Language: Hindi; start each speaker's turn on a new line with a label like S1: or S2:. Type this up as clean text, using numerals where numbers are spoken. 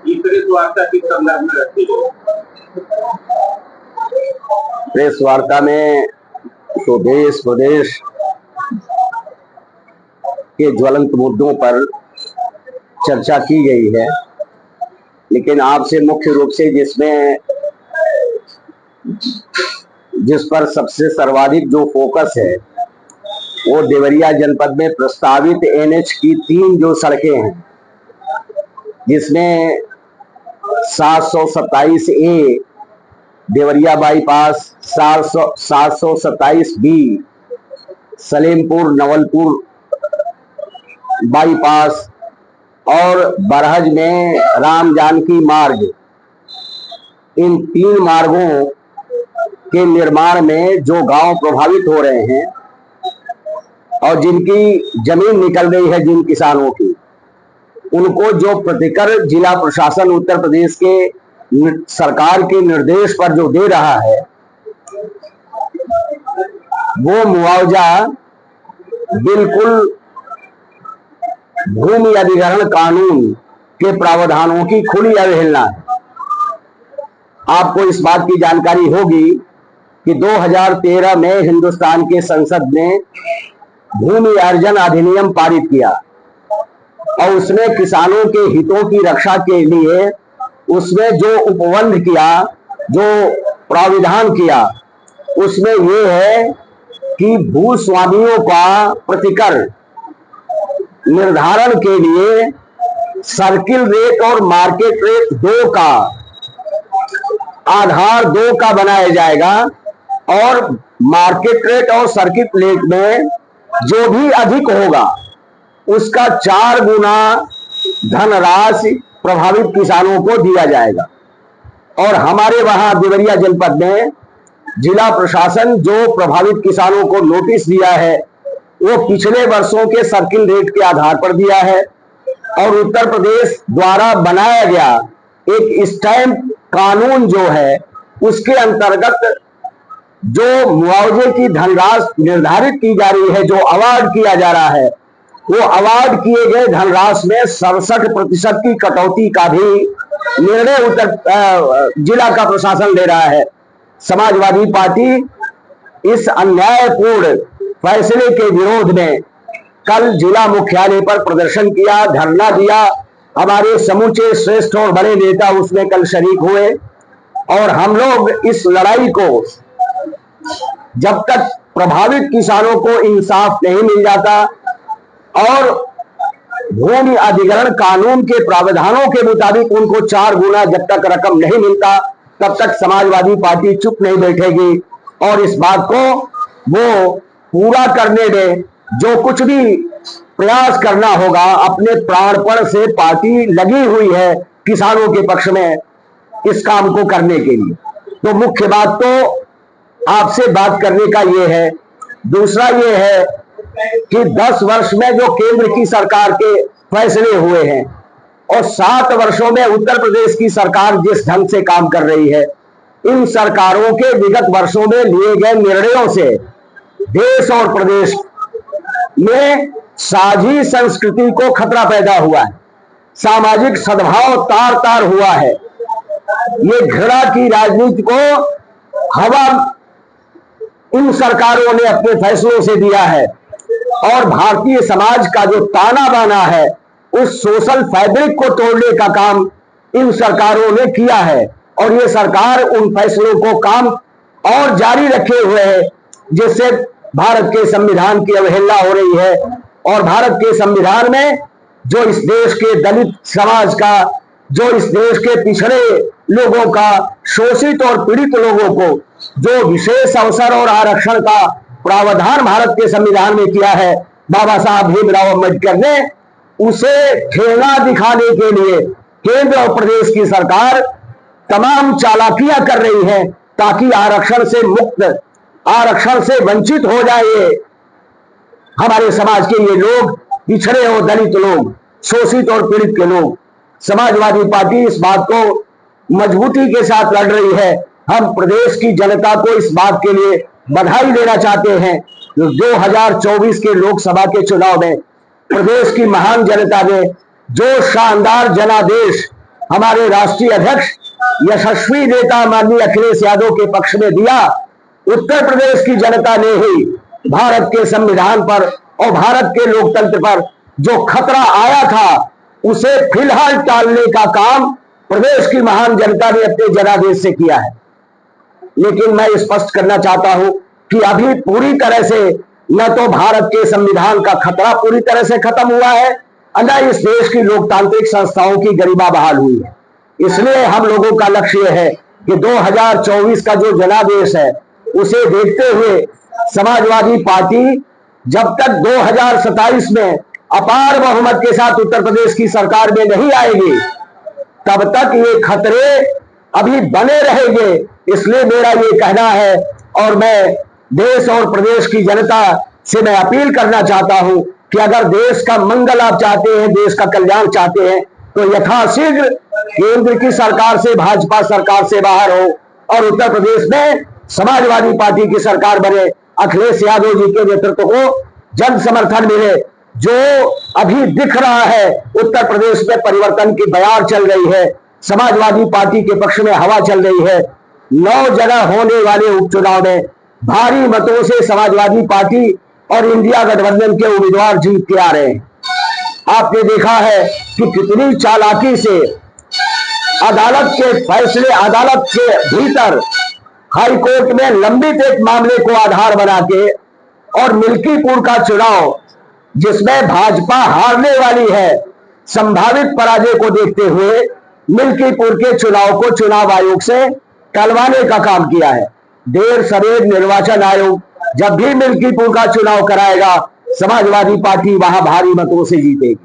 S1: ई प्रेस वार्ता किस संदर्भ में रखी गई?
S2: प्रेस वार्ता में तो देश प्रदेश के ज्वलंत मुद्दों पर चर्चा की गई है, लेकिन आपसे मुख्य रूप से जिस पर सबसे सर्वाधिक जो फोकस है वो देवरिया जनपद में प्रस्तावित एनएच की 3 जो सड़कें हैं, जिसमें 727A Deoria bypass, 727B Salempur Nawalpur bypass और बरहज में राम जानकी मार्ग, इन 3 मार्गों के निर्माण में जो गांव प्रभावित हो रहे हैं और जिनकी जमीन निकल गई है, जिन किसानों की, उनको जो प्रतिकर जिला प्रशासन उत्तर प्रदेश के सरकार के निर्देश पर जो दे रहा है, वो मुआवजा बिल्कुल भूमि अधिग्रहण कानून के प्रावधानों की खुली अवहेलना है। आपको इस बात की जानकारी होगी कि 2013 में हिंदुस्तान के संसद ने भूमि अर्जन अधिनियम पारित किया और उसमें किसानों के हितों की रक्षा के लिए उसमें जो उपबंध किया, जो प्राविधान किया, उसमें यह है कि भूस्वामियों का प्रतिकर निर्धारण के लिए सर्किल रेट और मार्केट रेट 2 का आधार 2 का बनाया जाएगा और मार्केट रेट और सर्किट रेट में जो भी अधिक होगा उसका 4 गुना धनराशि प्रभावित किसानों को दिया जाएगा। और हमारे वहां देवरिया जनपद में जिला प्रशासन जो प्रभावित किसानों को नोटिस दिया है वो पिछले वर्षों के सर्किल रेट के आधार पर दिया है और उत्तर प्रदेश द्वारा बनाया गया एक स्टैंप कानून जो है उसके अंतर्गत जो मुआवजे की धनराशि निर्धारित की जा रही है, जो अवार्ड किया जा रहा है, वो अवार्ड किए गए धनराशि में 67% की कटौती का भी निर्णय उत्तर जिला का प्रशासन ले रहा है। समाजवादी पार्टी इस अन्यायपूर्ण फैसले के विरोध में कल जिला मुख्यालय पर प्रदर्शन किया, धरना दिया। हमारे समूचे श्रेष्ठ और बड़े नेता उसमें कल शरीक हुए और हम लोग इस लड़ाई को, जब तक प्रभावित किसानों को इंसाफ नहीं मिल जाता और भूमि अधिग्रहण कानून के प्रावधानों के मुताबिक उनको 4 गुना जब तक रकम नहीं मिलता, तब तक समाजवादी पार्टी चुप नहीं बैठेगी और इस बात को वो पूरा करने में जो कुछ भी प्रयास करना होगा, अपने प्राणपण से पार्टी लगी हुई है किसानों के पक्ष में इस काम को करने के लिए। तो मुख्य बात तो आपसे बात करने का ये है। दूसरा ये है कि 10 वर्ष में जो केंद्र की सरकार के फैसले हुए हैं और 7 वर्षों में उत्तर प्रदेश की सरकार जिस ढंग से काम कर रही है, इन सरकारों के विगत वर्षों में लिए गए निर्णयों से देश और प्रदेश में साझी संस्कृति को खतरा पैदा हुआ है, सामाजिक सद्भाव तार तार हुआ है। ये घृणा की राजनीति को हवा इन सरकारों ने अपने फैसलों से दिया है और भारतीय समाज का जो ताना बाना है उस सोशल फैब्रिक को तोड़ने का काम इन सरकारों ने किया है और ये सरकार उन फैसलों को काम और जारी रखे हुए है, जिससे भारत के संविधान की अवहेलना हो रही है और भारत के संविधान में जो इस देश के दलित समाज का, जो इस देश के पिछड़े लोगों का, शोषित और पीड़ित लोगों को जो विशेष अवसर और आरक्षण का प्रावधान भारत के संविधान में किया है बाबा साहब भीमराव अम्बेडकर ने, उसे ठेंगा दिखाने के लिए केंद्र और प्रदेश की सरकार तमाम चालाकियां कर रही है ताकि आरक्षण से मुक्त, आरक्षण से वंचित हो जाए हमारे समाज के ये लोग, पिछड़े और दलित लोग, शोषित और पीड़ित के लोग। समाजवादी पार्टी इस बात को मजबूती के साथ लड़ रही है। हम प्रदेश की जनता को इस बात के लिए बधाई देना चाहते हैं। 2024 के लोकसभा के चुनाव में प्रदेश की महान जनता ने जो शानदार जनादेश हमारे राष्ट्रीय अध्यक्ष यशस्वी नेता माननीय अखिलेश यादव के पक्ष में दिया, उत्तर प्रदेश की जनता ने ही भारत के संविधान पर और भारत के लोकतंत्र पर जो खतरा आया था उसे फिलहाल टालने का काम प्रदेश की महान जनता ने अपने जनादेश से किया है। लेकिन मैं स्पष्ट करना चाहता हूं कि अभी पूरी तरह से न तो भारत के संविधान का खतरा पूरी तरह से खत्म हुआ है, न इस देश की लोकतांत्रिक संस्थाओं की गरिमा बहाल हुई है। इसलिए हम लोगों का लक्ष्य है कि 2024 का जो जनादेश है उसे देखते हुए समाजवादी पार्टी जब तक 2027 में अपार बहुमत के साथ उत्तर प्रदेश की सरकार में नहीं आएगी तब तक ये खतरे अभी बने रहेंगे। इसलिए मेरा ये कहना है और मैं देश और प्रदेश की जनता से मैं अपील करना चाहता हूं कि अगर देश का मंगल आप चाहते हैं, देश का कल्याण चाहते हैं, तो यथाशीघ्र केंद्र की सरकार से, भाजपा सरकार से बाहर हो और उत्तर प्रदेश में समाजवादी पार्टी की सरकार बने, अखिलेश यादव जी के नेतृत्व को जन समर्थन मिले। जो अभी दिख रहा है उत्तर प्रदेश में परिवर्तन की बयार चल रही है, समाजवादी पार्टी के पक्ष में हवा चल रही है। 9 जगह होने वाले उपचुनाव में भारी मतों से समाजवादी पार्टी और इंडिया गठबंधन के उम्मीदवार जीत के आ रहे हैं। आपने देखा है कि कितनी चालाकी से अदालत के फैसले, अदालत के भीतर हाई कोर्ट में लंबित एक मामले को आधार बना के और मिल्कीपुर का चुनाव जिसमें भाजपा हारने वाली है, संभावित पराजय को देखते हुए मिल्कीपुर के चुनाव को चुनाव आयोग से टलवाने का काम किया है। देर सवेर निर्वाचन आयोग जब भी मिल्कीपुर का चुनाव कराएगा, समाजवादी पार्टी वहां भारी मतों से जीतेगी।